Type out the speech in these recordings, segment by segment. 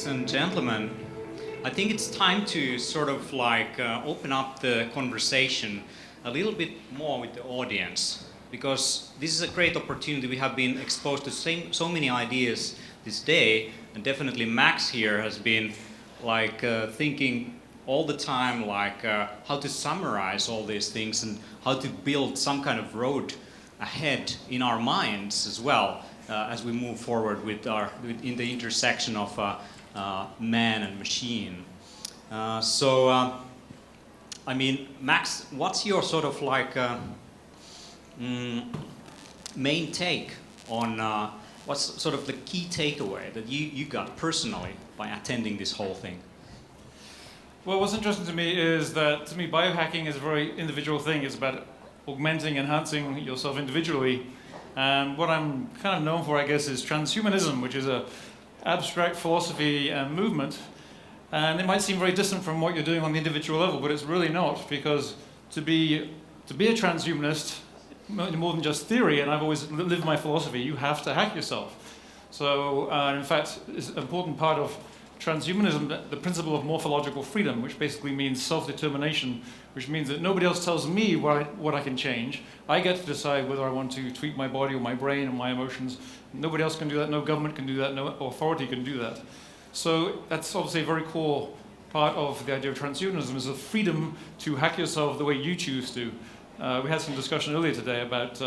ladies and gentlemen, I think it's time to sort of like open up the conversation a little bit more with the audience, because this is a great opportunity. We have been exposed to so many ideas this day, and definitely Max here has been like thinking all the time like how to summarize all these things and how to build some kind of road ahead in our minds as well as we move forward in the intersection of man and machine. I mean, Max, what's your sort of like main take on what's sort of the key takeaway that you got personally by attending this whole thing? Well, what's interesting to me is that, to me, biohacking is a very individual thing. It's about augmenting, enhancing yourself individually. And what I'm kind of known for, I guess, is transhumanism, which is an abstract philosophy and movement. And it might seem very distant from what you're doing on the individual level, but it's really not, because to be a transhumanist, more than just theory, and I've always lived my philosophy, you have to hack yourself. So, in fact, it's an important part of transhumanism, the principle of morphological freedom, which basically means self-determination, which means that nobody else tells me what I can change. I get to decide whether I want to tweak my body or my brain or my emotions. Nobody else can do that, no government can do that, no authority can do that. So that's obviously a very core part of the idea of transhumanism, is the freedom to hack yourself the way you choose to. We had some discussion earlier today about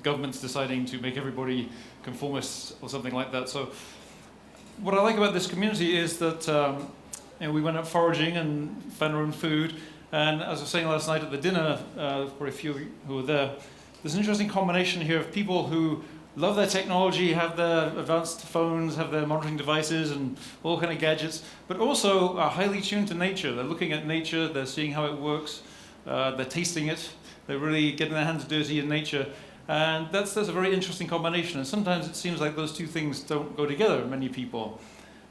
governments deciding to make everybody conformists or something like that. So what I like about this community is that we went out foraging and found our own food. And as I was saying last night at the dinner, for a few who were there, there's an interesting combination here of people who love their technology, have their advanced phones, have their monitoring devices and all kind of gadgets, but also are highly tuned to nature. They're looking at nature, they're seeing how it works, they're tasting it, they're really getting their hands dirty in nature. And that's a very interesting combination. And sometimes it seems like those two things don't go together in many people.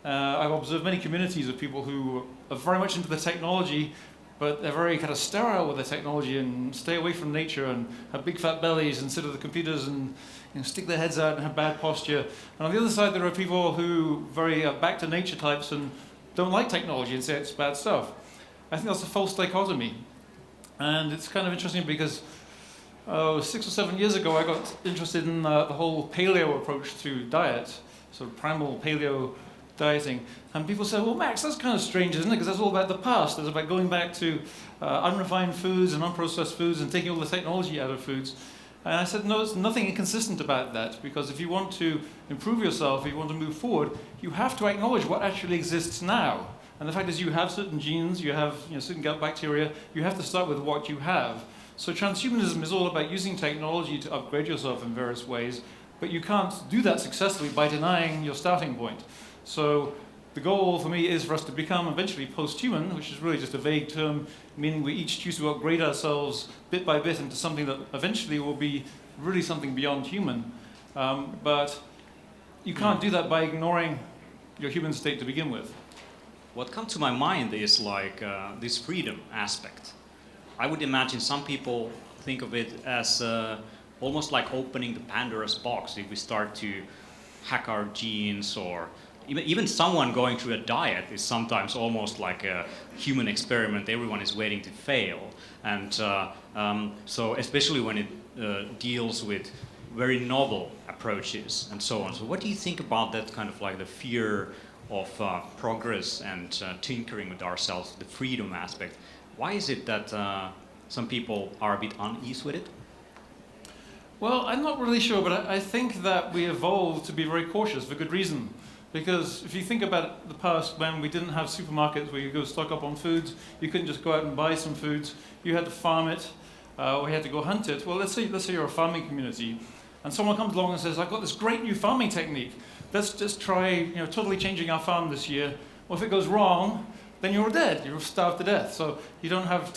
I've observed many communities of people who are very much into the technology, but they're very kind of sterile with the technology and stay away from nature and have big fat bellies and sit at the computers and stick their heads out and have bad posture. And on the other side, there are people who very back to nature types and don't like technology and say it's bad stuff. I think that's a false dichotomy. And it's kind of interesting because 6 or 7 years ago, I got interested in the whole paleo approach to diet, sort of primal paleo dieting. And people said, well, Max, that's kind of strange, isn't it? Because that's all about the past. It's about going back to unrefined foods and unprocessed foods and taking all the technology out of foods. And I said, no, there's nothing inconsistent about that, because if you want to improve yourself, if you want to move forward, you have to acknowledge what actually exists now. And the fact is you have certain genes, you have certain gut bacteria, you have to start with what you have. So transhumanism is all about using technology to upgrade yourself in various ways, but you can't do that successfully by denying your starting point. So the goal for me is for us to become eventually post-human, which is really just a vague term, meaning we each choose to upgrade ourselves bit by bit into something that eventually will be really something beyond human. But you can't do that by ignoring your human state to begin with. What comes to my mind is like this freedom aspect. I would imagine some people think of it as almost like opening the Pandora's box if we start to hack our genes, or even someone going through a diet is sometimes almost like a human experiment. Everyone is waiting to fail. And so especially when it deals with very novel approaches and so on. So what do you think about that kind of like the fear of progress and tinkering with ourselves, the freedom aspect? Why is it that some people are a bit uneasy with it? Well, I'm not really sure, but I think that we evolved to be very cautious for good reason. Because if you think about the past, when we didn't have supermarkets where you go stock up on foods, you couldn't just go out and buy some foods. You had to farm it, or you had to go hunt it. Well, let's say you're a farming community, and someone comes along and says, I've got this great new farming technique. Let's just try, totally changing our farm this year. Well, if it goes wrong, then you're dead. You're starved to death. So you don't have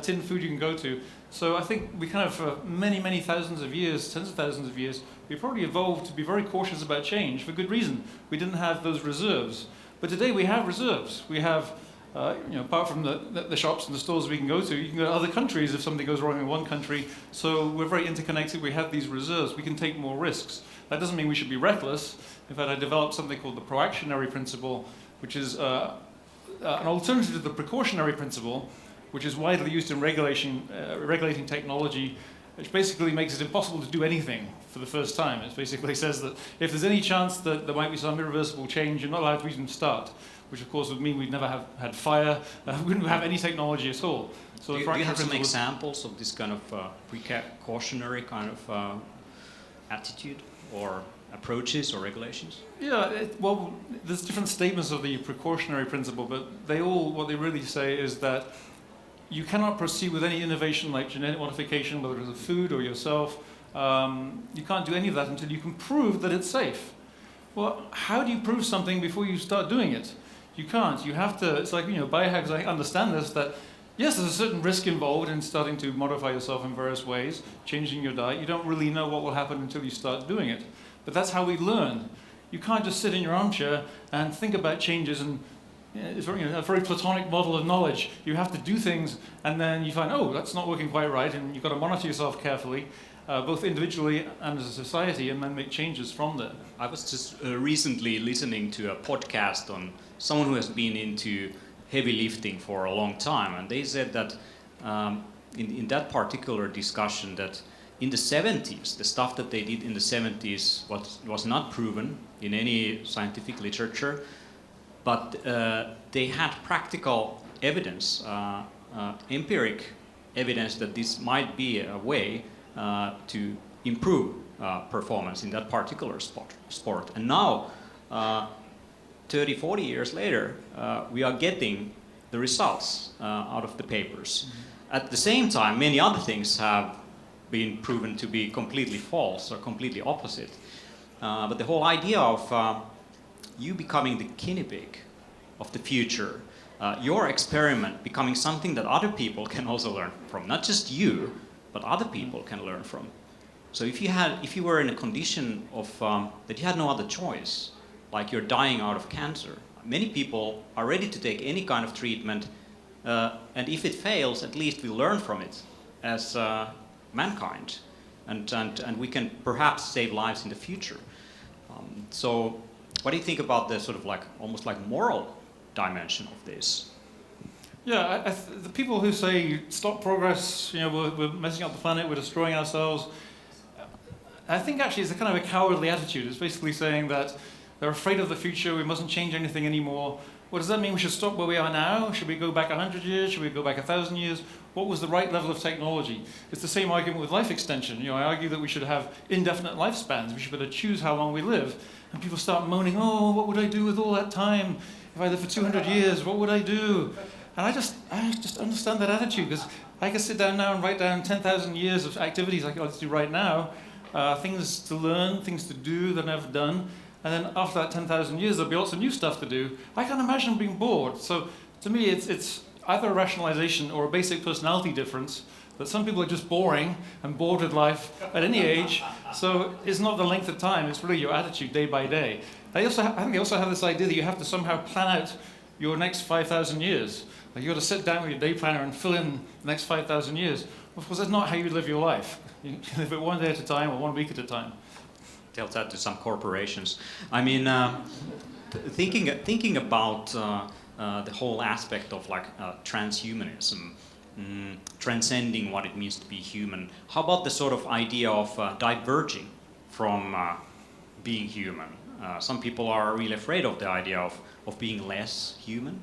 tin food you can go to. So I think we kind of, for many, many thousands of years, tens of thousands of years, we probably evolved to be very cautious about change for good reason. We didn't have those reserves. But today we have reserves. We have, apart from the shops and the stores we can go to, you can go to other countries if something goes wrong in one country. So we're very interconnected. We have these reserves. We can take more risks. That doesn't mean we should be reckless. In fact, I developed something called the Proactionary Principle, which is an alternative to the Precautionary Principle, which is widely used in regulating technology, which basically makes it impossible to do anything for the first time. It basically says that if there's any chance that there might be some irreversible change, you're not allowed to even start, which of course would mean we'd never have had fire, we wouldn't have any technology at all. So do you have some examples of this kind of precautionary kind of attitude or approaches or regulations? Yeah, well, there's different statements of the precautionary principle, but what they really say is that you cannot proceed with any innovation like genetic modification, whether it's a food or yourself. You can't do any of that until you can prove that it's safe. Well, how do you prove something before you start doing it? You can't. You have to, it's like, biohackers, I understand this, that yes, there's a certain risk involved in starting to modify yourself in various ways, changing your diet. You don't really know what will happen until you start doing it. But that's how we learn. You can't just sit in your armchair and think about changes and it's a very platonic model of knowledge. You have to do things and then you find, oh, that's not working quite right, and you've got to monitor yourself carefully, both individually and as a society, and then make changes from there. I was just recently listening to a podcast on someone who has been into heavy lifting for a long time, and they said that in that particular discussion that in the 70s, the stuff that they did in the 70s was not proven in any scientific literature, but they had practical evidence, empiric evidence that this might be a way to improve performance in that particular sport. And now, 30, 40 years later, we are getting the results out of the papers. Mm-hmm. At the same time, many other things have been proven to be completely false or completely opposite. But the whole idea of you becoming the guinea pig of the future, your experiment becoming something that other people can also learn from, not just you, but other people can learn from. So if you were in a condition of that you had no other choice, like you're dying out of cancer, many people are ready to take any kind of treatment, and if it fails, at least we learn from it as mankind, and we can perhaps save lives in the future. So what do you think about the sort of like almost like moral dimension of this? Yeah, the people who say stop progress, we're messing up the planet, we're destroying ourselves, I think actually it's a kind of a cowardly attitude. It's basically saying that they're afraid of the future, we mustn't change anything anymore. What does that mean? We should stop where we are now? Should we go back 100 years? Should we go back 1,000 years? What was the right level of technology? It's the same argument with life extension. I argue that we should have indefinite lifespans. We should be able to choose how long we live. And people start moaning, oh, what would I do with all that time? If I lived for 200 years, what would I do? And I just understand that attitude, because I can sit down now and write down 10,000 years of activities I could like to do right now, things to learn, things to do that I've never done. And then after that 10,000 years, there'll be lots of new stuff to do. I can't imagine being bored. So to me, it's either a rationalization or a basic personality difference, that some people are just boring and bored with life at any age. So it's not the length of time, it's really your attitude day by day. I think they also have this idea that you have to somehow plan out your next 5,000 years. Like you've got to sit down with your day planner and fill in the next 5,000 years. Of course, that's not how you live your life. You live it one day at a time or 1 week at a time. Tell that to some corporations. I mean, thinking about the whole aspect of like transhumanism, transcending what it means to be human. How about the sort of idea of diverging from being human? Some people are really afraid of the idea of being less human.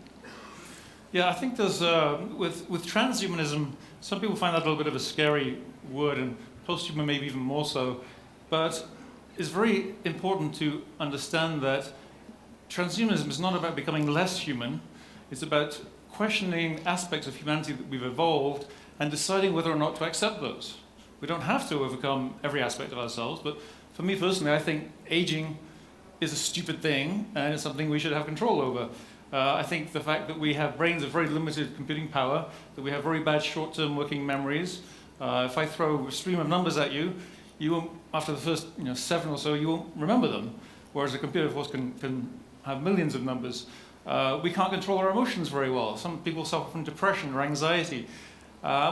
Yeah, I think there's with transhumanism, some people find that a little bit of a scary word, and posthuman maybe even more so. But it's very important to understand that transhumanism is not about becoming less human. It's about questioning aspects of humanity that we've evolved and deciding whether or not to accept those. We don't have to overcome every aspect of ourselves, but for me personally, I think aging is a stupid thing and it's something we should have control over. I think the fact that we have brains of very limited computing power, that we have very bad short-term working memories. If I throw a stream of numbers at you, you won't, after the first 7 or so, you won't remember them. Whereas a computer, of course, can have millions of numbers. We can't control our emotions very well. Some people suffer from depression or anxiety.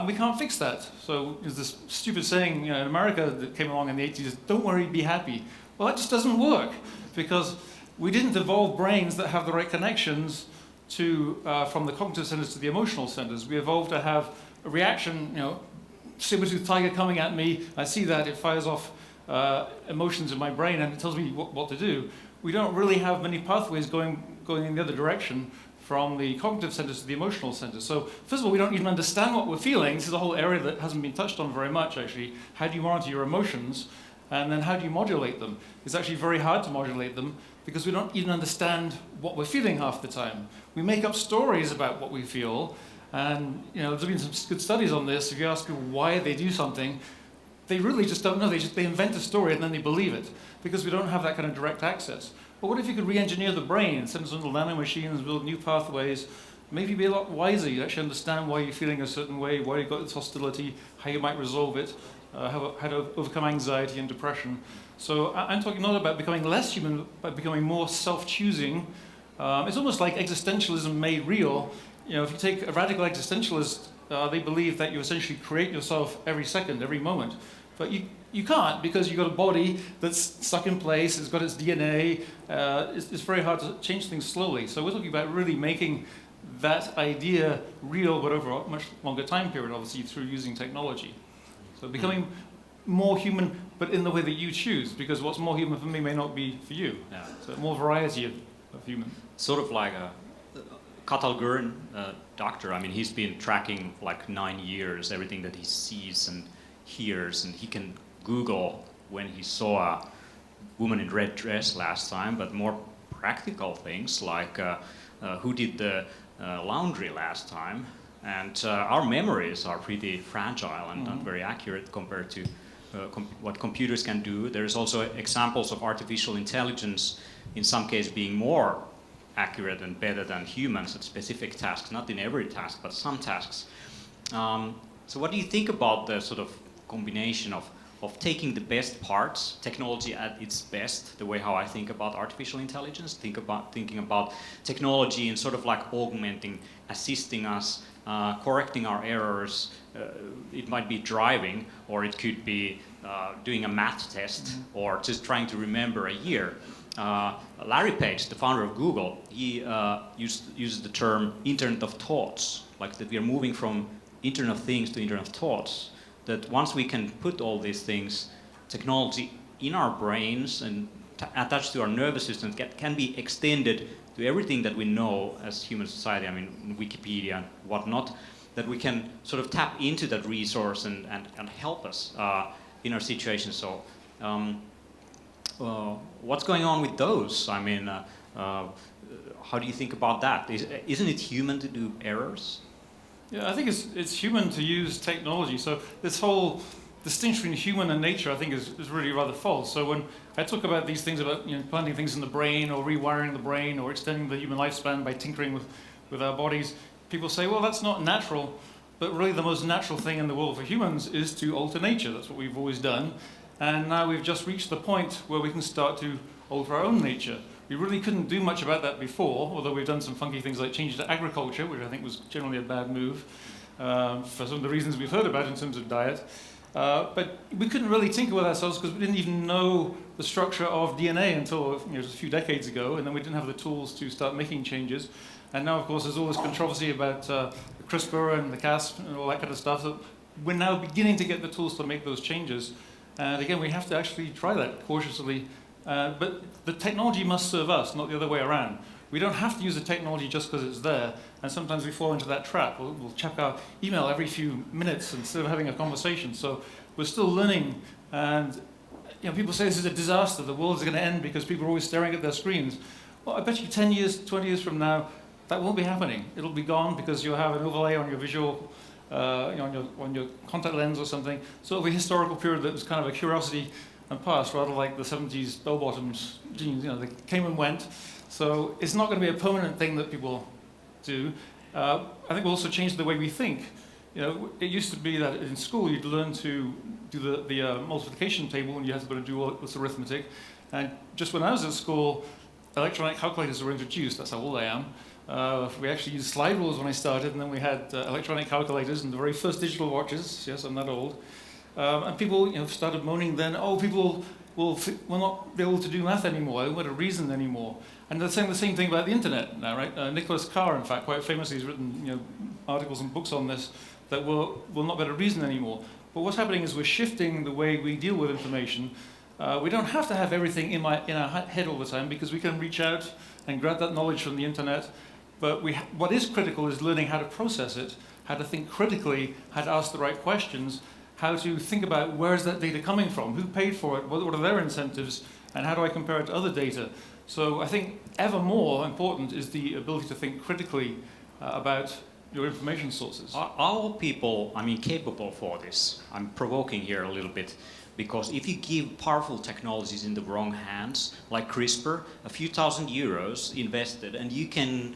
We can't fix that. So there's this stupid saying in America that came along in the 80s, don't worry, be happy. Well, that just doesn't work because we didn't evolve brains that have the right connections to from the cognitive centers to the emotional centers. We evolved to have a reaction, saber-toothed tiger coming at me. I see that, it fires off emotions in my brain and it tells me what to do. We don't really have many pathways going in the other direction from the cognitive centers to the emotional centers. So first of all, we don't even understand what we're feeling. This is a whole area that hasn't been touched on very much, actually. How do you monitor your emotions? And then how do you modulate them? It's actually very hard to modulate them because we don't even understand what we're feeling half the time. We make up stories about what we feel. And there's been some good studies on this. If you ask people why they do something, they really just don't know. They invent a story and then they believe it because we don't have that kind of direct access. But what if you could re-engineer the brain, send some little nanomachines, build new pathways, maybe be a lot wiser. You actually understand why you're feeling a certain way, why you've got this hostility, how you might resolve it, how to overcome anxiety and depression. So I'm talking not about becoming less human, but becoming more self-choosing. It's almost like existentialism made real. If you take a radical existentialist, they believe that you essentially create yourself every second, every moment. But you can't because you've got a body that's stuck in place, it's got its DNA. It's very hard to change things slowly. So we're talking about really making that idea real, but over a much longer time period, obviously, through using technology. So becoming more human, but in the way that you choose, because what's more human for me may not be for you. Yeah. So more variety of human. Sort of like a Katal Gurn, doctor, he's been tracking like 9 years, everything that he sees and hears, and he can Google when he saw a woman in red dress last time, but more practical things like who did the laundry last time. And our memories are pretty fragile and not very accurate compared to what computers can do. There's also examples of artificial intelligence in some cases being more accurate and better than humans at specific tasks, not in every task, but some tasks. So what do you think about the sort of combination of taking the best parts, technology at its best, the way how I think about artificial intelligence, thinking about technology and sort of like augmenting, assisting us, correcting our errors. It might be driving, or it could be doing a math test, or just trying to remember a year. Larry Page, the founder of Google, he uses the term Internet of Thoughts, like that we are moving from Internet of Things to Internet of Thoughts. That once we can put all these things, technology in our brains and attached to our nervous system can be extended to everything that we know as human society, Wikipedia and whatnot, that we can sort of tap into that resource and help us in our situation. So what's going on with those? How do you think about that? Isn't it human to do errors? Yeah, I think it's human to use technology. So this whole distinction between human and nature, I think, is really rather false. So when I talk about these things about planting things in the brain or rewiring the brain or extending the human lifespan by tinkering with our bodies, people say, well, that's not natural. But really the most natural thing in the world for humans is to alter nature. That's what we've always done. And now we've just reached the point where we can start to alter our own nature. We really couldn't do much about that before, although we've done some funky things like change to agriculture, which I think was generally a bad move for some of the reasons we've heard about in terms of diet. But we couldn't really tinker with ourselves because we didn't even know the structure of DNA until just a few decades ago, and then we didn't have the tools to start making changes. And now, of course, there's all this controversy about the CRISPR and the Cas and all that kind of stuff. So we're now beginning to get the tools to make those changes. And again, we have to actually try that cautiously. But the technology must serve us, not the other way around. We don't have to use the technology just because it's there. And sometimes we fall into that trap. We'll check our email every few minutes instead of having a conversation. So we're still learning. And people say this is a disaster. The world is going to end because people are always staring at their screens. Well, I bet you 10 years, 20 years from now, that won't be happening. It'll be gone because you'll have an overlay on your visual, on your contact lens or something. So it'll be a historical period that was kind of a curiosity and past, rather like the 70s bell-bottoms jeans. They came and went. So it's not going to be a permanent thing that people do. I think we'll also change the way we think. It used to be that in school you'd learn to do the multiplication table and you had to do all this arithmetic. And just when I was at school, electronic calculators were introduced. That's how old I am. We actually used slide rules when I started, and then we had electronic calculators and the very first digital watches. Yes, I'm that old. And people started moaning then, people will not be able to do math anymore. They won't be able to reason anymore. And they're saying the same thing about the internet now, right? Nicholas Carr, in fact, quite famously, has written articles and books on this, that will not be able to reason anymore. But what's happening is we're shifting the way we deal with information. We don't have to have everything in our head all the time, because we can reach out and grab that knowledge from the internet. But what is critical is learning how to process it, how to think critically, how to ask the right questions, how to think about where is that data coming from, who paid for it, what are their incentives, and how do I compare it to other data. So I think ever more important is the ability to think critically about your information sources. Are all people, capable for this? I'm provoking here a little bit, because if you give powerful technologies in the wrong hands, like CRISPR, a few €1,000 invested, and you can,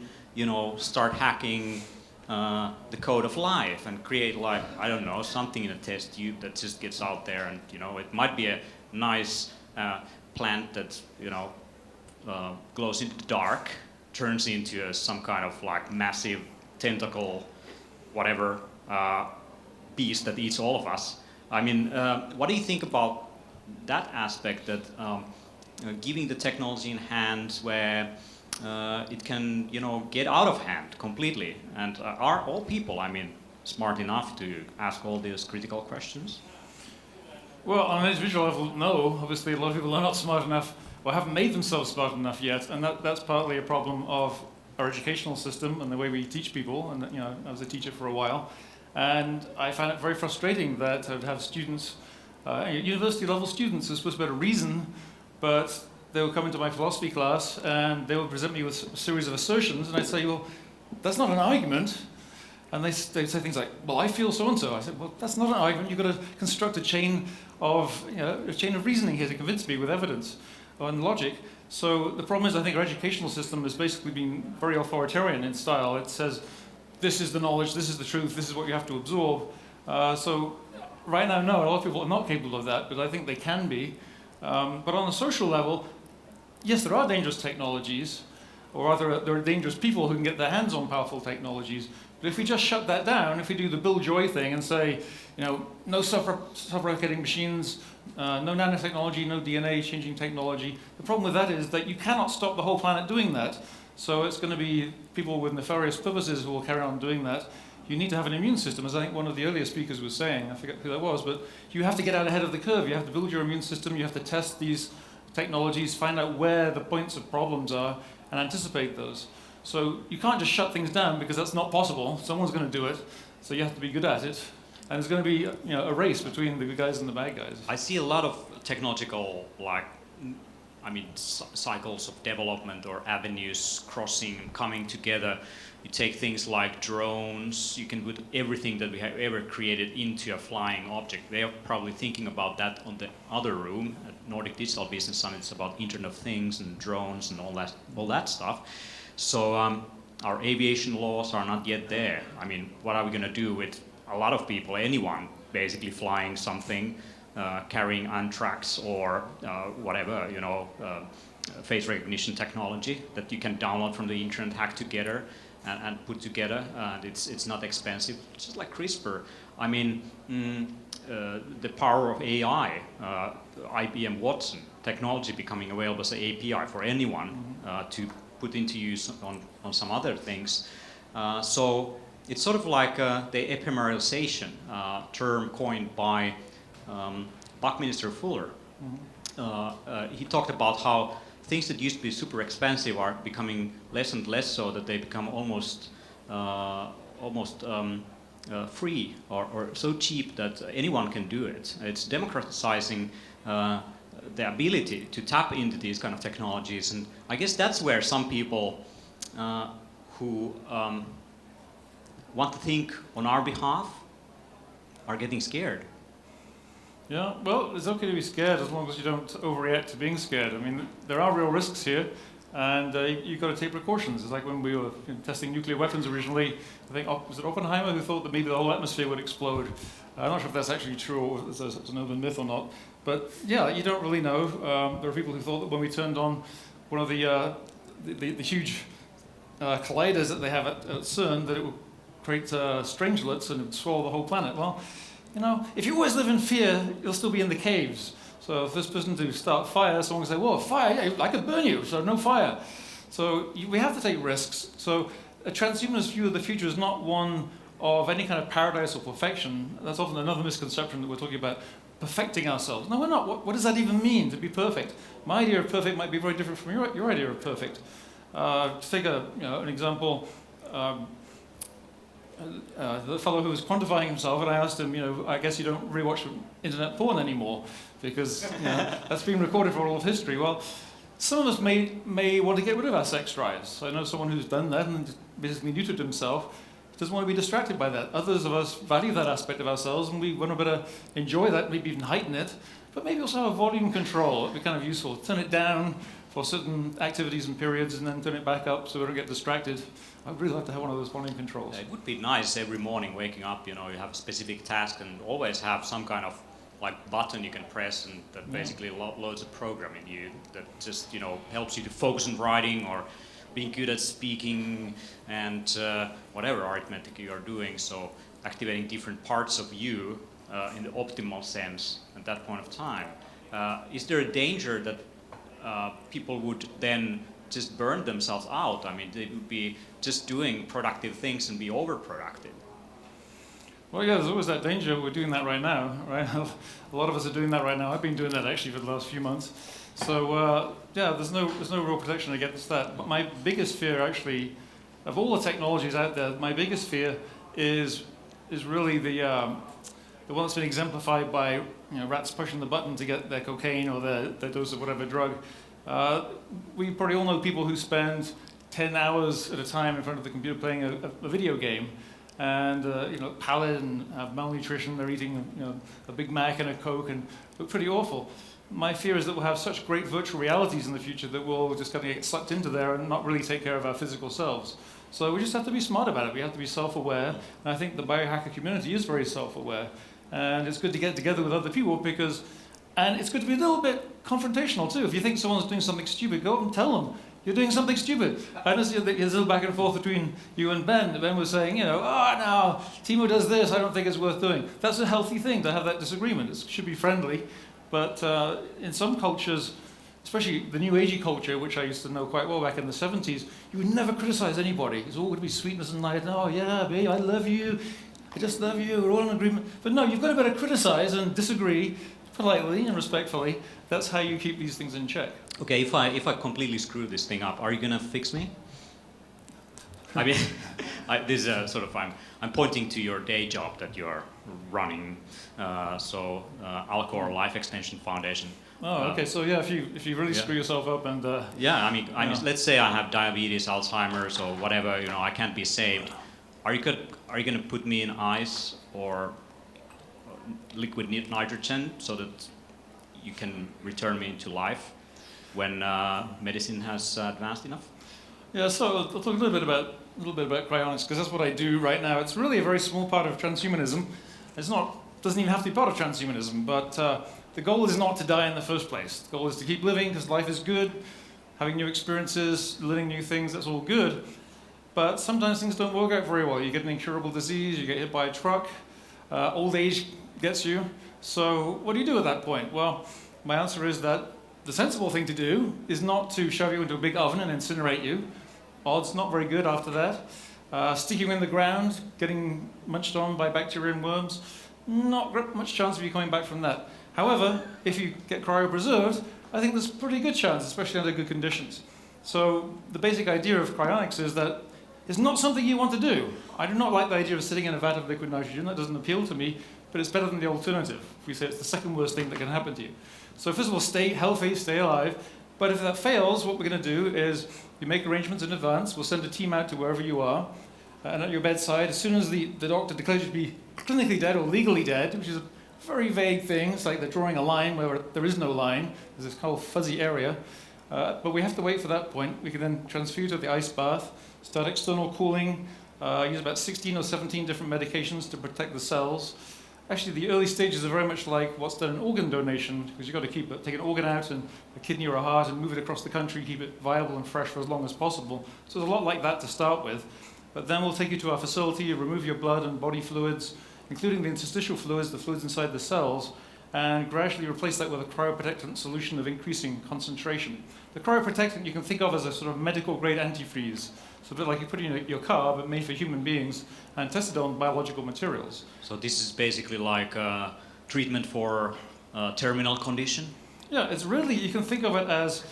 start hacking the code of life and create, like, I don't know, something in a test tube that just gets out there, and it might be a nice plant that glows in the dark, turns into some kind of like massive tentacle, whatever, beast that eats all of us. What do you think about that aspect, that giving the technology in hands where it can, get out of hand completely? And are all people, smart enough to ask all these critical questions? Well, on an individual level, no. Obviously, a lot of people are not smart enough, or haven't made themselves smart enough yet, and that's partly a problem of our educational system and the way we teach people. And I was a teacher for a while, and I found it very frustrating that I'd have students, university-level students, who are supposed to be able to reason, but they would come into my philosophy class and they would present me with a series of assertions, and I'd say, well, that's not an argument. And they'd say things like, well, I feel so-and-so. I said, well, that's not an argument. You've got to construct a chain of reasoning here to convince me with evidence and logic. So the problem is, I think our educational system has basically been very authoritarian in style. It says, this is the knowledge, this is the truth, this is what you have to absorb. So right now, no, a lot of people are not capable of that, but I think they can be. But on a social level, yes, there are dangerous technologies, or rather there are dangerous people who can get their hands on powerful technologies. But if we just shut that down, if we do the Bill Joy thing and say, no self-replicating machines, no nanotechnology, no DNA changing technology, the problem with that is that you cannot stop the whole planet doing that. So it's going to be people with nefarious purposes who will carry on doing that. You need to have an immune system, as I think one of the earlier speakers was saying. I forget who that was, but you have to get out ahead of the curve. You have to build your immune system. You have to test these technologies, find out where the points of problems are, and anticipate those. So you can't just shut things down, because that's not possible. Someone's going to do it, so you have to be good at it. And there's going to be a race between the good guys and the bad guys. I see a lot of technological, cycles of development or avenues crossing and coming together. You take things like drones, you can put everything that we have ever created into a flying object. They are probably thinking about that on the other room at Nordic Digital Business Summit. It's about Internet of Things and drones and all that stuff. So our aviation laws are not yet there. What are we going to do with a lot of people, anyone, basically flying something, carrying anthrax or whatever, face recognition technology that you can download from the internet, hack together, and put together, and it's not expensive. It's just like CRISPR. The power of AI, IBM Watson technology becoming available as an API for anyone to put into use on some other things. So it's sort of like the ephemeralization term coined by Buckminster Fuller. He talked about how things that used to be super expensive are becoming less and less so, that they become almost free or so cheap that anyone can do it. It's democratizing the ability to tap into these kind of technologies, and I guess that's where some people who want to think on our behalf are getting scared. Yeah, well, it's okay to be scared as long as you don't overreact to being scared. There are real risks here, and you've got to take precautions. It's like when we were testing nuclear weapons originally. I think, was it Oppenheimer who thought that maybe the whole atmosphere would explode? I'm not sure if that's actually true or it's an urban myth or not. But yeah, you don't really know. There are people who thought that when we turned on one of the huge colliders that they have at CERN, that it would create strangelets and it would swallow the whole planet. Well, if you always live in fear, you'll still be in the caves. So if this person to start fire, someone can say, "Whoa, fire! Yeah, I could burn you, so no fire." So we have to take risks. So a transhumanist view of the future is not one of any kind of paradise or perfection. That's often another misconception that we're talking about perfecting ourselves. No, we're not. What does that even mean, to be perfect? My idea of perfect might be very different from your idea of perfect. To take an example, the fellow who was quantifying himself, and I asked him, I guess you don't really watch internet porn anymore because that's been recorded for all of history. Well, some of us may want to get rid of our sex drives. I know someone who's done that and basically neutered himself. He doesn't want to be distracted by that. Others of us value that aspect of ourselves, and we want to better enjoy that, maybe even heighten it, but maybe also have volume control. It'd be kind of useful. Turn it down for certain activities and periods, and then turn it back up so we don't get distracted. I'd really like to have one of those volume controls. Yeah, it would be nice every morning waking up, you have a specific task and always have some kind of button you can press and that basically loads a program in you that just, helps you to focus on writing or being good at speaking and whatever arithmetic you are doing. So activating different parts of you in the optimal sense at that point of time. Is there a danger that people would then just burn themselves out? I mean, they would be just doing productive things and be overproductive. Well, yeah, there's always that danger. We're doing that right now, right? A lot of us are doing that right now. I've been doing that actually for the last few months. So there's no real protection against that. But my biggest fear, actually, of all the technologies out there, my biggest fear is really the one that's been exemplified by rats pushing the button to get their cocaine or their dose of whatever drug. We probably all know people who spend 10 hours at a time in front of the computer playing a video game, and pallid and have malnutrition. They're eating a Big Mac and a Coke and look pretty awful. My fear is that we'll have such great virtual realities in the future that we'll just kind of get sucked into there and not really take care of our physical selves. So we just have to be smart about it. We have to be self-aware. And I think the biohacker community is very self-aware. And it's good to get together with other people and it's good to be a little bit confrontational too. If you think someone's doing something stupid, go up and tell them you're doing something stupid. I know there's a little back and forth between you and Ben. Ben was saying, no, Timo does this, I don't think it's worth doing. That's a healthy thing to have that disagreement. It should be friendly. But in some cultures, especially the New Agey culture, which I used to know quite well back in the 70s, you would never criticize anybody. It's all going to be sweetness and light. Oh, yeah, babe, I love you. I just love you. We're all in agreement. But no, you've got to better criticize and disagree politely and respectfully. That's how you keep these things in check. Okay, if I completely screw this thing up, are you going to fix me? I mean, this is I'm pointing to your day job that you are running. Alcor Life Extension Foundation. Oh, okay. So yeah, if you really screw yourself up and I mean, let's say I have diabetes, Alzheimer's, or whatever. I can't be saved. Are you going to put me in ice or liquid nitrogen so that you can return me into life when medicine has advanced enough? Yeah. So I'll talk a little bit about cryonics because that's what I do right now. It's really a very small part of transhumanism. Doesn't even have to be part of transhumanism, but the goal is not to die in the first place. The goal is to keep living because life is good, having new experiences, learning new things, that's all good. But sometimes things don't work out very well. You get an incurable disease, you get hit by a truck, old age gets you. So what do you do at that point? Well, my answer is that the sensible thing to do is not to shove you into a big oven and incinerate you. Odds not very good after that. Stick you in the ground, getting munched on by bacteria and worms, not much chance of you coming back from that. However, if you get cryopreserved, I think there's a pretty good chance, especially under good conditions. So the basic idea of cryonics is that it's not something you want to do. I do not like the idea of sitting in a vat of liquid nitrogen. That doesn't appeal to me, but it's better than the alternative. We say it's the second worst thing that can happen to you. So first of all, stay healthy, stay alive. But if that fails, what we're going to do is we make arrangements in advance. We'll send a team out to wherever you are. And at your bedside, as soon as the doctor declares you to be clinically dead or legally dead, which is a very vague thing. It's like they're drawing a line where there is no line. There's this whole fuzzy area. But we have to wait for that point. We can then transfer you to the ice bath, start external cooling, use about 16 or 17 different medications to protect the cells. Actually, the early stages are very much like what's done in organ donation, because you've got to take an organ out and a kidney or a heart and move it across the country, keep it viable and fresh for as long as possible. So there's a lot like that to start with. But then we'll take you to our facility, remove your blood and body fluids, including the interstitial fluids, the fluids inside the cells, and gradually replace that with a cryoprotectant solution of increasing concentration. The cryoprotectant you can think of as a sort of medical grade antifreeze. So a bit like you put in your car, but made for human beings and tested on biological materials. So this is basically like treatment for terminal condition? Yeah, it's really, you can think of it as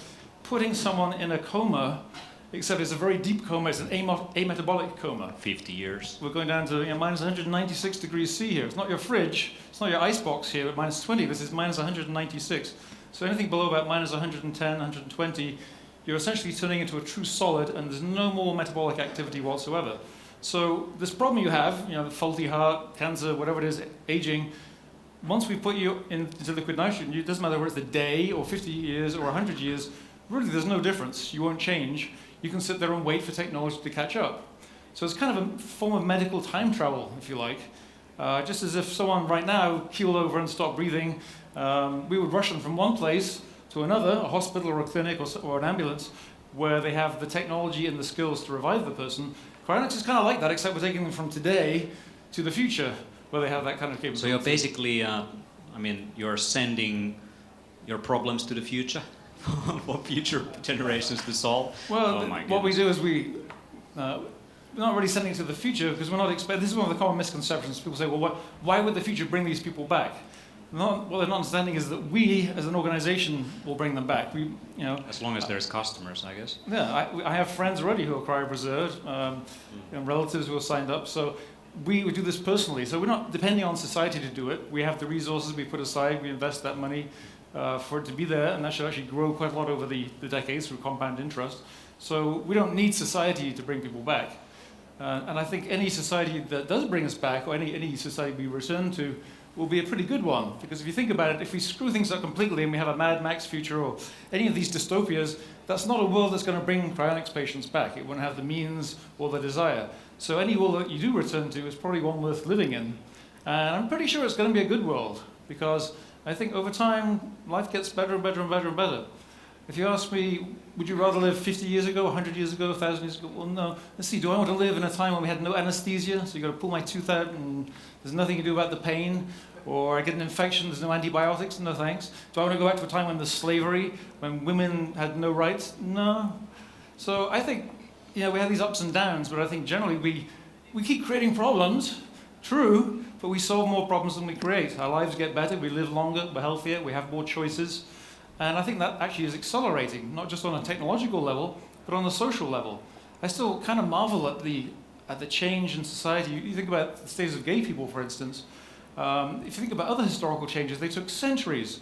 putting someone in a coma, except it's a very deep coma, it's an ametabolic coma. 50 years. We're going down to minus 196 degrees C here. It's not your fridge, it's not your icebox here at minus 20, this is minus 196. So anything below about minus 110, 120, you're essentially turning into a true solid and there's no more metabolic activity whatsoever. So this problem you have, faulty heart, cancer, whatever it is, aging, once we put you into liquid nitrogen, it doesn't matter whether it's a day or 50 years or 100 years, really there's no difference. You won't change. You can sit there and wait for technology to catch up. So it's kind of a form of medical time travel, if you like. Just as if someone right now keeled over and stopped breathing, we would rush them from one place to another, a hospital or a clinic or an ambulance, where they have the technology and the skills to revive the person. Cryonics is kind of like that, except we're taking them from today to the future, where they have that kind of capability. So you're basically, you're sending your problems to the future for future generations to solve? Well, what we do is we're not really sending it to the future because we're not expecting. This is one of the common misconceptions. People say, well, why would the future bring these people back? What they're not understanding is that we, as an organization, will bring them back. As long as there's customers, I guess. Yeah, I have friends already who are cryopreserved, and relatives who are signed up. So we would do this personally. So we're not depending on society to do it. We have the resources we put aside. We invest that money for it to be there, and that should actually grow quite a lot over the decades through compound interest. So we don't need society to bring people back. And I think any society that does bring us back, or any society we return to, will be a pretty good one. Because if you think about it, if we screw things up completely and we have a Mad Max future or any of these dystopias, that's not a world that's going to bring cryonics patients back. It won't have the means or the desire. So any world that you do return to is probably one worth living in. And I'm pretty sure it's going to be a good world, because I think over time, life gets better and better and better and better. If you ask me, would you rather live 50 years ago, 100 years ago, 1,000 years ago? Well, no. Let's see, do I want to live in a time when we had no anesthesia, so you've got to pull my tooth out and there's nothing you do about the pain? Or I get an infection, there's no antibiotics? No thanks. Do I want to go back to a time when there's slavery, when women had no rights? No. So I think, we have these ups and downs, but I think generally we keep creating problems, true, but we solve more problems than we create. Our lives get better, we live longer, we're healthier, we have more choices. And I think that actually is accelerating, not just on a technological level, but on a social level. I still kind of marvel at the change in society. You think about the status of gay people, for instance. If you think about other historical changes, they took centuries.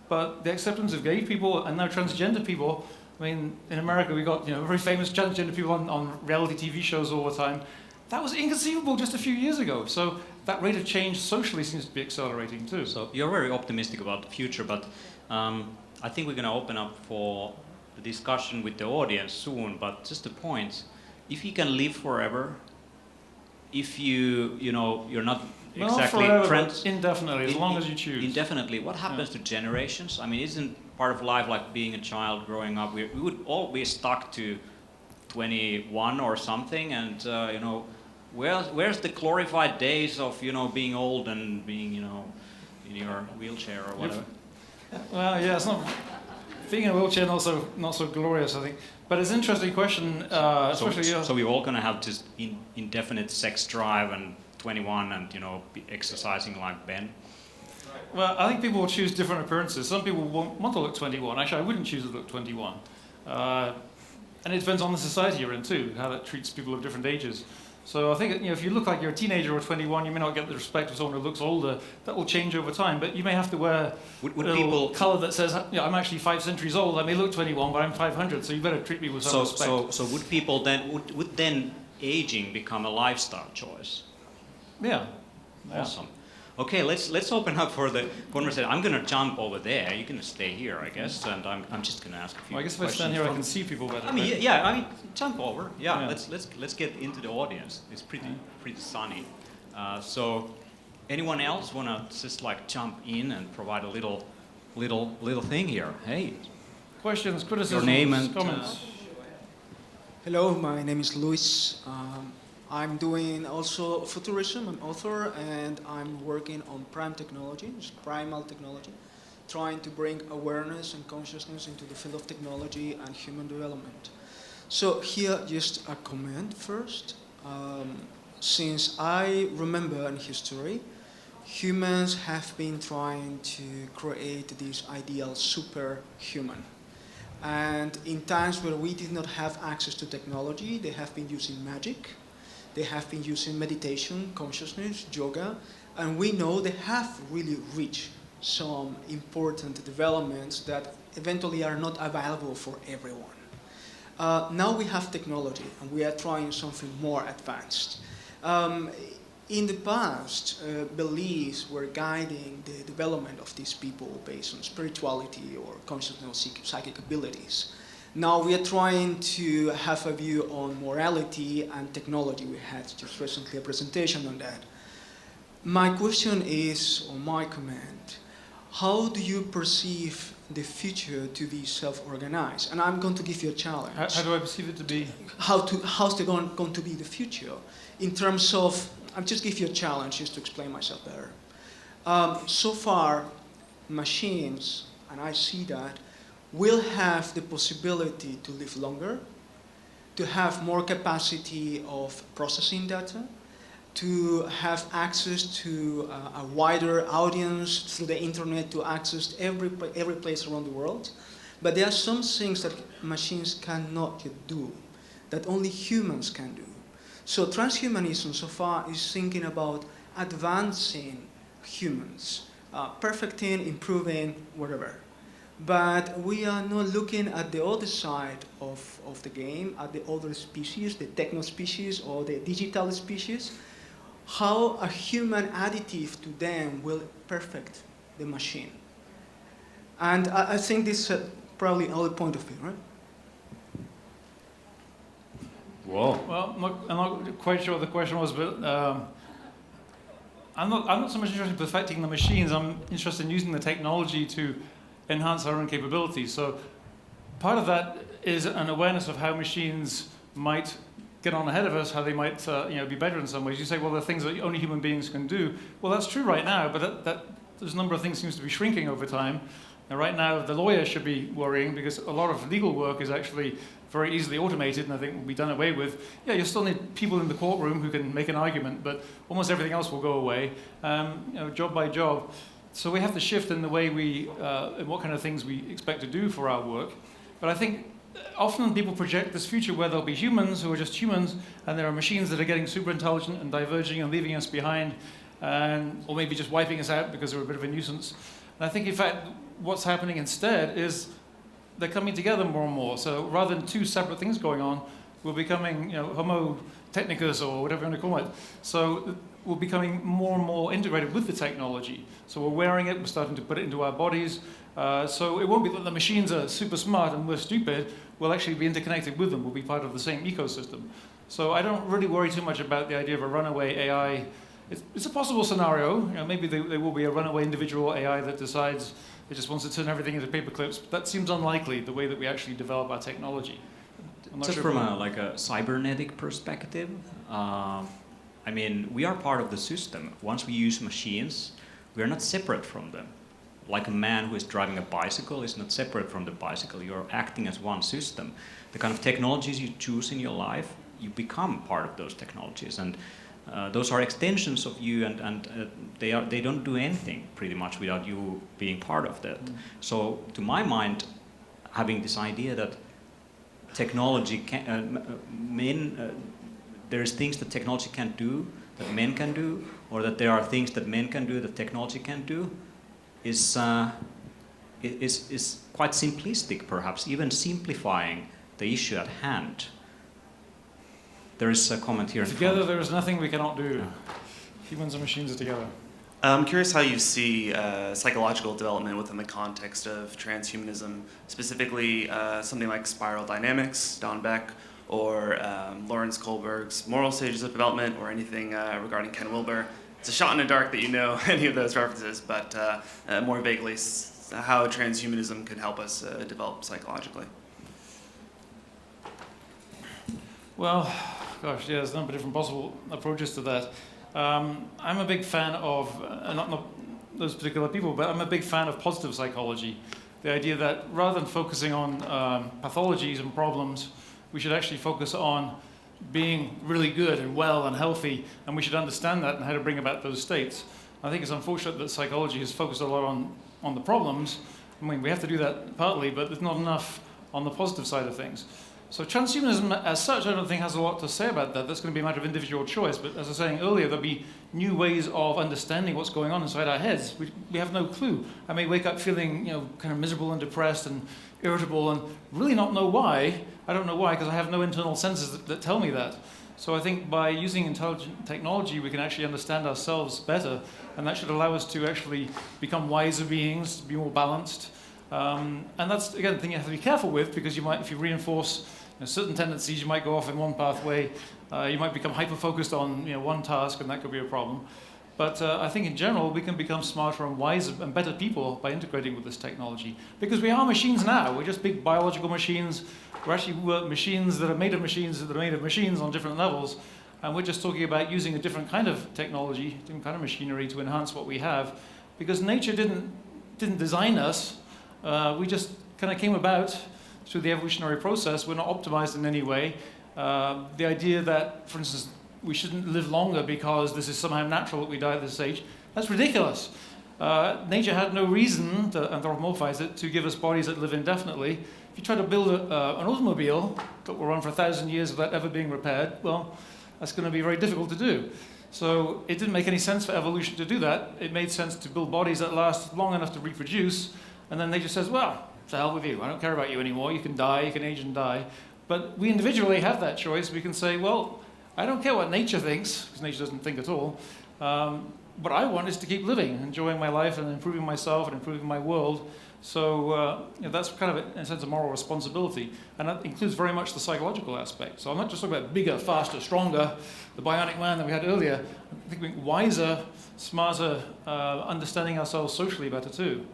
But the acceptance of gay people and now transgender people, in America we got very famous transgender people on reality TV shows all the time. That was inconceivable just a few years ago. So that rate of change socially seems to be accelerating too. So you're very optimistic about the future, but I think we're going to open up for the discussion with the audience soon. But just a point: if you can live forever, if you're not exactly forever, but indefinitely, as long as you choose. Indefinitely. What happens to generations? Isn't part of life like being a child growing up? We would all be stuck to 21 or something, and where's the glorified days of being old and being in your wheelchair or whatever? Well, yeah, it's not being in a wheelchair, not so glorious, I think. But it's an interesting question, especially. So we're all going to have just indefinite sex drive and 21 and be exercising like Ben. Well, I think people will choose different appearances. Some people won't want to look 21. Actually, I wouldn't choose to look 21. And it depends on the society you're in too, how that treats people of different ages. So I think if you look like you're a teenager or 21, you may not get the respect of someone who looks older. That will change over time, but you may have to wear a little colour that says, I'm actually 5 centuries old. I may look 21, but I'm 500, so you better treat me with some respect. So would people would then aging become a lifestyle choice? Yeah. Awesome. Okay, let's open up for the conversation. I'm going to jump over there. You can stay here, I guess, and I'm just going to ask a few questions. I guess if I stand here, I can see people better. Jump over. Yeah. Let's get into the audience. It's pretty sunny. So, anyone else want to just jump in and provide a little thing here? Hey. Questions, criticisms, your name and comments. Hello, my name is Luis. I'm doing also futurism, I'm author, and I'm working on prime technology, primal technology, trying to bring awareness and consciousness into the field of technology and human development. So here, just a comment first. Since I remember in history, humans have been trying to create this ideal superhuman. And in times where we did not have access to technology, they have been using magic, they have been using meditation, consciousness, yoga, and we know they have really reached some important developments that eventually are not available for everyone. Now we have technology, and we are trying something more advanced. In the past, beliefs were guiding the development of these people based on spirituality or consciousness or psychic abilities. Now we are trying to have a view on morality and technology. We had just recently a presentation on that. My question is, or my comment, how do you perceive the future to be self-organized? And I'm going to give you a challenge. How do I perceive it to be? How's it going to be the future? In terms of, I'll just give you a challenge just to explain myself better. So far, machines, and I see that, will have the possibility to live longer, to have more capacity of processing data, to have access to a wider audience through the internet, to access every place around the world. But there are some things that machines cannot yet do, that only humans can do. So transhumanism so far is thinking about advancing humans, perfecting, improving, whatever. But we are not looking at the other side of the game, at the other species, the techno species or the digital species, how a human additive to them will perfect the machine. And I think this is probably our point of view, right? Whoa. Well, I'm not quite sure what the question was, but I'm not so much interested in perfecting the machines. I'm interested in using the technology to enhance our own capabilities. So part of that is an awareness of how machines might get on ahead of us, how they might be better in some ways. You say, well, there are things that only human beings can do. Well, that's true right now, but there's a number of things seems to be shrinking over time. And right now, the lawyer should be worrying because a lot of legal work is actually very easily automated and I think will be done away with. Yeah, you still need people in the courtroom who can make an argument, but almost everything else will go away, job by job. So we have to shift in the way in what kind of things we expect to do for our work. But I think often people project this future where there'll be humans who are just humans and there are machines that are getting super intelligent and diverging and leaving us behind, or maybe just wiping us out because they're a bit of a nuisance. And I think, in fact, what's happening instead is they're coming together more and more. So rather than two separate things going on, we're becoming, homo technicus or whatever you want to call it. So we're becoming more and more integrated with the technology. So we're wearing it, we're starting to put it into our bodies. So it won't be that the machines are super smart and we're stupid. We'll actually be interconnected with them. We'll be part of the same ecosystem. So I don't really worry too much about the idea of a runaway AI. It's a possible scenario. Maybe there will be a runaway individual AI that decides it just wants to turn everything into paper clips. But that seems unlikely, the way that we actually develop our technology. Just from a cybernetic perspective, I mean, we are part of the system. Once we use machines, we are not separate from them. Like a man who is driving a bicycle is not separate from the bicycle. You're acting as one system. The kind of technologies you choose in your life, you become part of those technologies. And those are extensions of you, and they don't do anything pretty much without you being part of that. So to my mind, having this idea that technology there's things that technology can't do that men can do, or that there are things that men can do that technology can't do, is quite simplistic, perhaps even simplifying the issue at hand. There is a comment here. Together there is nothing we cannot do. Yeah. Humans and machines are together. I'm curious how you see psychological development within the context of transhumanism, specifically something like spiral dynamics, Don Beck, or Lawrence Kohlberg's moral stages of development, or anything regarding Ken Wilber. It's a shot in the dark that you know any of those references, but more vaguely, how transhumanism could help us develop psychologically. Well, Gosh, yeah, there's a number of different possible approaches to that. I'm a big fan of, not those particular people, but I'm a big fan of positive psychology. The idea that rather than focusing on pathologies and problems, we should actually focus on being really good and well and healthy, and we should understand that and how to bring about those states. I think it's unfortunate that psychology has focused a lot on the problems. I mean, we have to do that partly, but there's not enough on the positive side of things. So transhumanism as such, I don't think has a lot to say about that. That's going to be a matter of individual choice. But as I was saying earlier, there'll be new ways of understanding what's going on inside our heads. We have no clue. I may wake up feeling, kind of miserable and depressed and irritable and really not know why. I don't know why, because I have no internal senses that tell me that. So I think by using intelligent technology, we can actually understand ourselves better. And that should allow us to actually become wiser beings, be more balanced. And that's, again, the thing you have to be careful with, because you might, if you reinforce certain tendencies, you might go off in one pathway. You might become hyper-focused on one task, and that could be a problem. But I think in general, we can become smarter and wiser and better people by integrating with this technology. Because we are machines now. We're just big biological machines. We're actually machines that are made of machines that are made of machines on different levels. And we're just talking about using a different kind of technology, different kind of machinery to enhance what we have. Because nature didn't design us. We just kind of came about through the evolutionary process. We're not optimized in any way. The idea that, for instance, we shouldn't live longer because this is somehow natural that we die at this age, that's ridiculous. Nature had no reason to anthropomorphize it to give us bodies that live indefinitely. If you try to build an automobile that will run for 1,000 years without ever being repaired, well, that's going to be very difficult to do. So it didn't make any sense for evolution to do that. It made sense to build bodies that last long enough to reproduce, and then nature says, well, to hell with you. I don't care about you anymore. You can die, you can age and die. But we individually have that choice. We can say, well, I don't care what nature thinks, because nature doesn't think at all. What I want is to keep living, enjoying my life and improving myself and improving my world. So that's kind of, in a sense, a moral responsibility. And that includes very much the psychological aspect. So I'm not just talking about bigger, faster, stronger, the bionic man that we had earlier. I think we're wiser, smarter, understanding ourselves socially better too.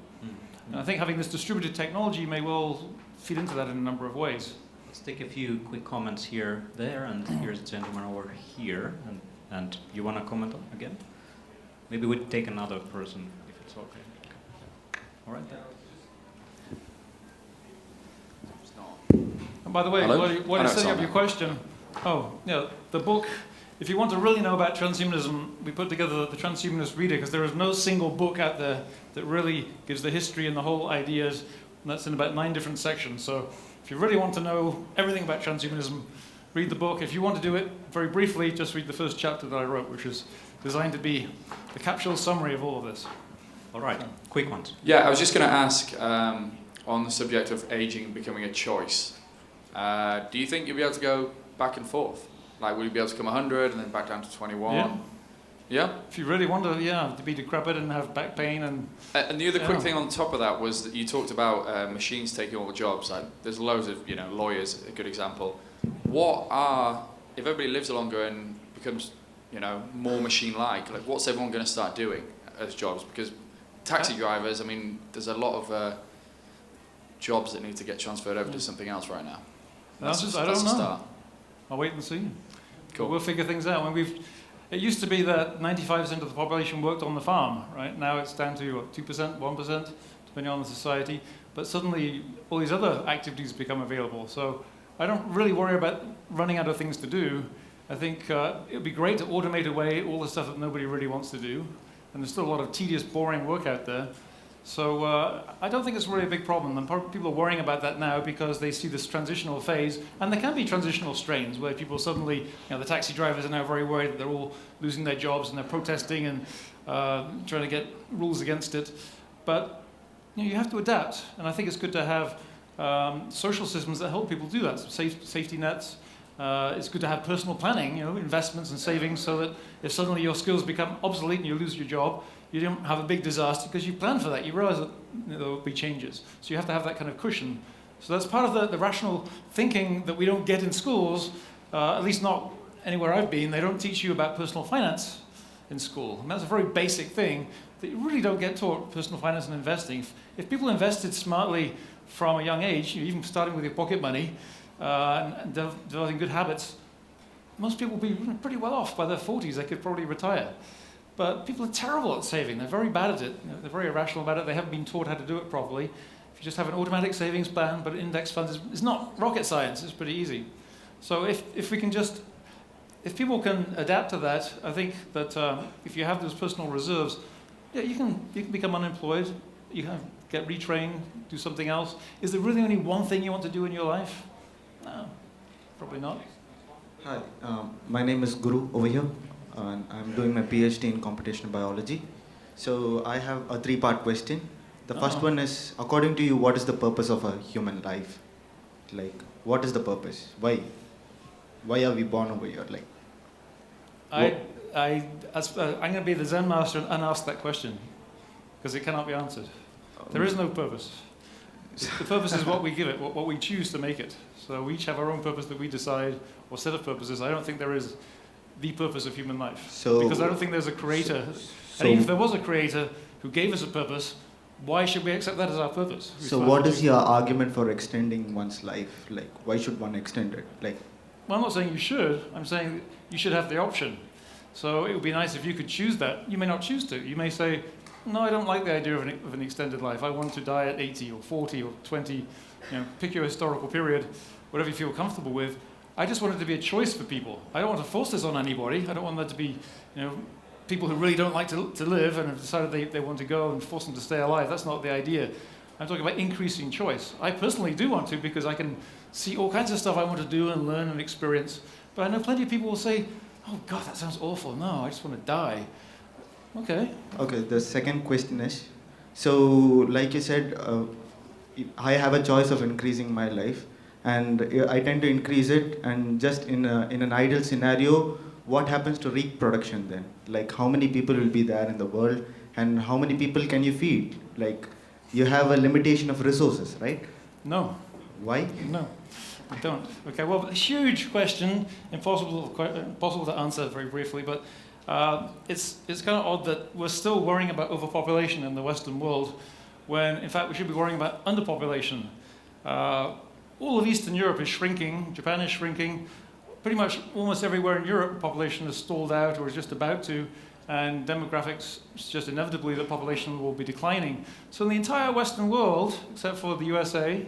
And I think having this distributed technology may well feed into that in a number of ways. Let's take a few quick comments here, there, and here's a gentleman over here. And you want to comment again? Maybe we'd take another person, if it's okay. All right, then. And by the way, while you're setting up your question, the book, if you want to really know about transhumanism, we put together the Transhumanist Reader, because there is no single book out there that really gives the history and the whole ideas, and that's in about 9 different sections. So if you really want to know everything about transhumanism, read the book. If you want to do it very briefly, just read the first chapter that I wrote, which is designed to be the capsule summary of all of this. All right, quick ones. Yeah, I was just going to ask, on the subject of aging and becoming a choice, do you think you'll be able to go back and forth? Like, will you be able to come 100 and then back down to 21? Yeah. Yeah? If you really want to be decrepit and have back pain and the other quick thing on top of that was that you talked about machines taking all the jobs. Like, there's loads of, lawyers, a good example. If everybody lives longer and becomes, more machine-like, what's everyone going to start doing as jobs? Because taxi drivers, I mean, there's a lot of jobs that need to get transferred over to something else right now. I don't know. Start. I'll wait and see. Cool. We'll figure things out. It used to be that 95% of the population worked on the farm, right? Now it's down to 2%, 1%, depending on the society. But suddenly all these other activities become available. So I don't really worry about running out of things to do. I think it would be great to automate away all the stuff that nobody really wants to do. And there's still a lot of tedious, boring work out there. So I don't think it's really a big problem. And people are worrying about that now because they see this transitional phase. And there can be transitional strains where people suddenly, the taxi drivers are now very worried that they're all losing their jobs and they're protesting and trying to get rules against it. But you have to adapt. And I think it's good to have social systems that help people do that. So safety nets. It's good to have personal planning, investments and savings, so that if suddenly your skills become obsolete and you lose your job, you don't have a big disaster because you plan for that. You realize that there will be changes. So you have to have that kind of cushion. So that's part of the rational thinking that we don't get in schools, at least not anywhere I've been. They don't teach you about personal finance in school. And that's a very basic thing that you really don't get taught, personal finance and investing. If people invested smartly from a young age, even starting with your pocket money, and developing good habits, most people will be pretty well off by their 40s. They could probably retire. But people are terrible at saving. They're very bad at it. You know, they're very irrational about it. They haven't been taught how to do it properly. If you just have an automatic savings plan, but index funds, it's not rocket science. It's pretty easy. So if people can adapt to that, I think that if you have those personal reserves, yeah, you can become unemployed. You can get retrained, do something else. Is there really only one thing you want to do in your life? No, probably not. Hi, my name is Guru over here, and I'm doing my PhD in computational biology. So I have a 3-part question. The first one is, according to you, what is the purpose of a human life? Like, what is the purpose? Why? Why are we born over here? Like, I'm going to be the Zen master and unask that question, because it cannot be answered. There is no purpose. The purpose is what we give it, what we choose to make it. So we each have our own purpose that we decide, or set of purposes. I don't think there is the purpose of human life. Because I don't think there's a creator. And even if there was a creator who gave us a purpose, why should we accept that as our purpose? So what is your argument for extending one's life? Like, why should one extend it? Like, well, I'm not saying you should. I'm saying you should have the option. So it would be nice if you could choose that. You may not choose to. You may say, no, I don't like the idea of an extended life. I want to die at 80 or 40 or 20. You know, pick your historical period, whatever you feel comfortable with. I just want it to be a choice for people. I don't want to force this on anybody. I don't want there to be, you know, people who really don't like to live and have decided they want to go and force them to stay alive. That's not the idea. I'm talking about increasing choice. I personally do want to, because I can see all kinds of stuff I want to do and learn and experience. But I know plenty of people will say, oh God, that sounds awful. No, I just want to die. Okay. Okay, the second question is, so like you said, I have a choice of increasing my life, and I tend to increase it, and just in an ideal scenario, what happens to reproduction then? Like, how many people will be there in the world, and how many people can you feed? Like, you have a limitation of resources, right? No. Why? No, I don't. Okay, well, a huge question, impossible to answer very briefly, but it's kind of odd that we're still worrying about overpopulation in the Western world, when in fact we should be worrying about underpopulation. All of Eastern Europe is shrinking, Japan is shrinking, pretty much almost everywhere in Europe population is stalled out or is just about to, and demographics is just inevitably that population will be declining. So in the entire Western world, except for the USA,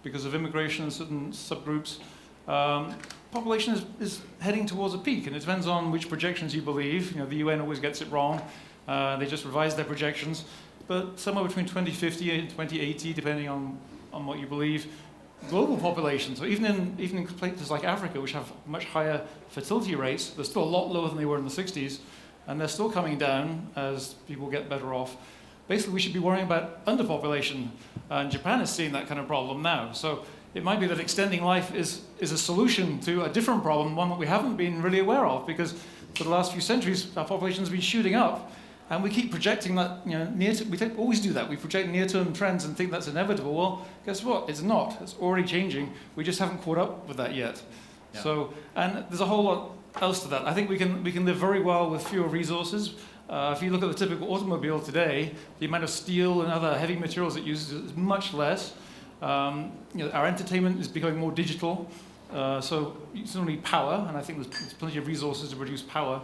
because of immigration and certain subgroups, population is heading towards a peak, and it depends on which projections you believe. You know, the UN always gets it wrong. They just revise their projections. But somewhere between 2050 and 2080, depending on what you believe, global population, so even in places like Africa, which have much higher fertility rates, they're still a lot lower than they were in the 60s, and they're still coming down as people get better off. Basically, we should be worrying about underpopulation, and Japan is seeing that kind of problem now. So it might be that extending life is a solution to a different problem, one that we haven't been really aware of, because for the last few centuries, our population's been shooting up, and we keep projecting that, you know, we always do that. We project near-term trends and think that's inevitable. Well, guess what? It's not. It's already changing. We just haven't caught up with that yet. Yeah. So, and there's a whole lot else to that. I think we can live very well with fewer resources. If you look at the typical automobile today, the amount of steel and other heavy materials it uses is much less. You know, our entertainment is becoming more digital, so you still need power, and I think there's plenty of resources to produce power.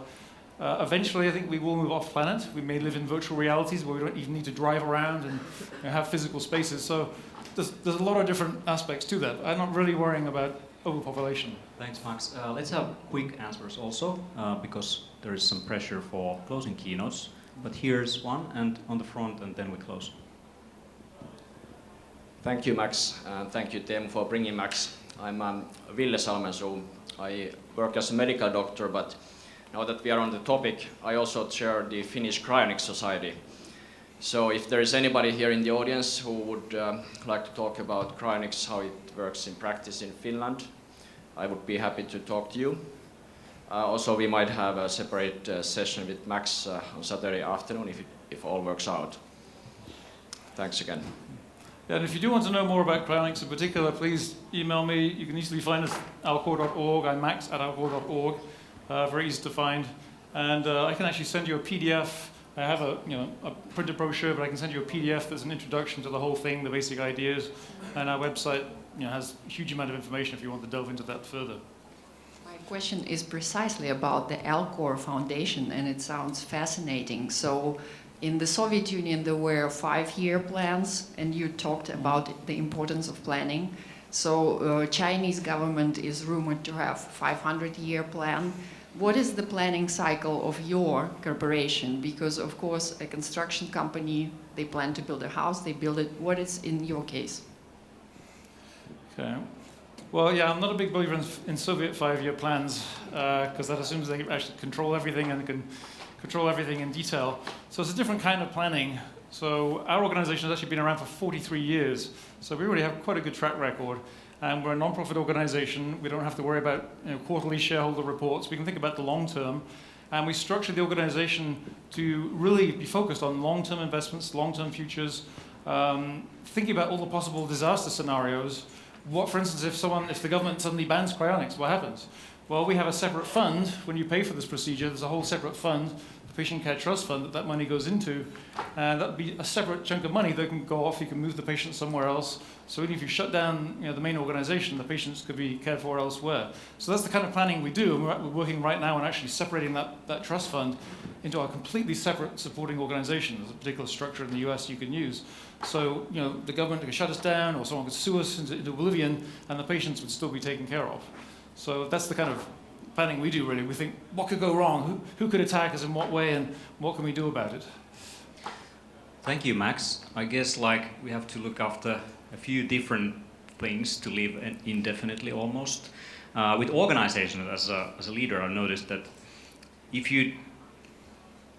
Eventually, I think we will move off planet. We may live in virtual realities where we don't even need to drive around and have physical spaces. So there's a lot of different aspects to that. I'm not really worrying about overpopulation. Thanks, Max. Let's have quick answers also, because there is some pressure for closing keynotes. But here's one, and on the front, and then we close. Thank you, Max, and thank you, Teemu, for bringing Max. I'm Ville Salmensuu. I work as a medical doctor, but now that we are on the topic, I also chair the Finnish Cryonics Society. So if there is anybody here in the audience who would like to talk about cryonics, how it works in practice in Finland, I would be happy to talk to you. Also, we might have a separate session with Max on Saturday afternoon if all works out. Thanks again. Yeah, and if you do want to know more about cryonics in particular, please email me. You can easily find us at alcor.org. I'm Max at alcor.org. Very easy to find. And I can actually send you a PDF. I have a printed brochure, but I can send you a PDF that's an introduction to the whole thing, the basic ideas. And our website has a huge amount of information if you want to delve into that further. question is precisely about the Alcor Foundation, and it sounds fascinating. So in the Soviet Union, there were 5-year plans, and you talked about the importance of planning. So Chinese government is rumored to have 500-year plan. What is the planning cycle of your corporation? Because of course, a construction company, they plan to build a house, they build it. What is in your case? Okay. Well, yeah, I'm not a big believer in Soviet 5-year plans because that assumes they actually control everything and can control everything in detail. So it's a different kind of planning. So our organization has actually been around for 43 years. So we already have quite a good track record. And we're a non-profit organization. We don't have to worry about quarterly shareholder reports. We can think about the long term. And we structure the organization to really be focused on long-term investments, long-term futures, thinking about all the possible disaster scenarios. What, for instance, if the government suddenly bans cryonics, what happens? Well, we have a separate fund. When you pay for this procedure, there's a whole separate fund, the Patient Care Trust Fund, that money goes into. And that would be a separate chunk of money that can go off. You can move the patient somewhere else. So even if you shut down the main organization, the patients could be cared for elsewhere. So that's the kind of planning we do. And we're working right now on actually separating that trust fund into a completely separate supporting organization. There's a particular structure in the US you can use. So the government could shut us down, or someone could sue us into oblivion, and the patients would still be taken care of. So that's the kind of planning we do, really. We think, what could go wrong? Who could attack us in what way, and what can we do about it? Thank you, Max. I guess we have to look after a few different things to live indefinitely almost. With organizations, as a leader, I've noticed that if you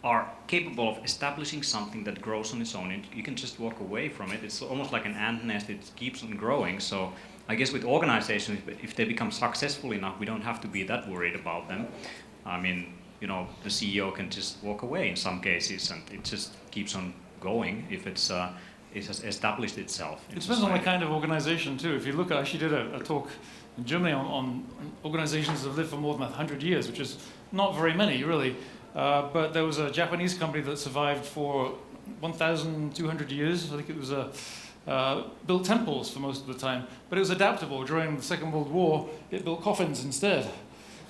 are capable of establishing something that grows on its own, you can just walk away from it. It's almost like an ant nest. It keeps on growing. So I guess with organizations, if they become successful enough, we don't have to be that worried about them. I mean, the CEO can just walk away in some cases, and it just keeps on going if it has established itself. It depends on the kind of organization too. If you look, I actually did a talk in Germany on organizations that have lived for more than 100 years, which is not very many, really. But there was a Japanese company that survived for 1,200 years. I think it was built temples for most of the time. But it was adaptable. During the Second World War, it built coffins instead.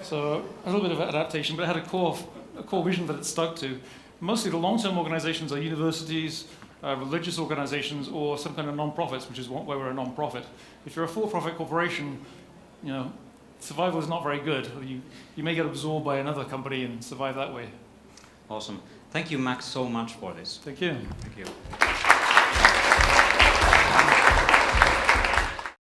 So a little bit of adaptation, but it had a core vision that it stuck to. Mostly the long-term organizations are universities, religious organizations, or some kind of non-profits, which is why we're a non-profit. If you're a for-profit corporation, survival is not very good. You may get absorbed by another company and survive that way. Awesome. Thank you, Max, so much for this. Thank you. Thank you.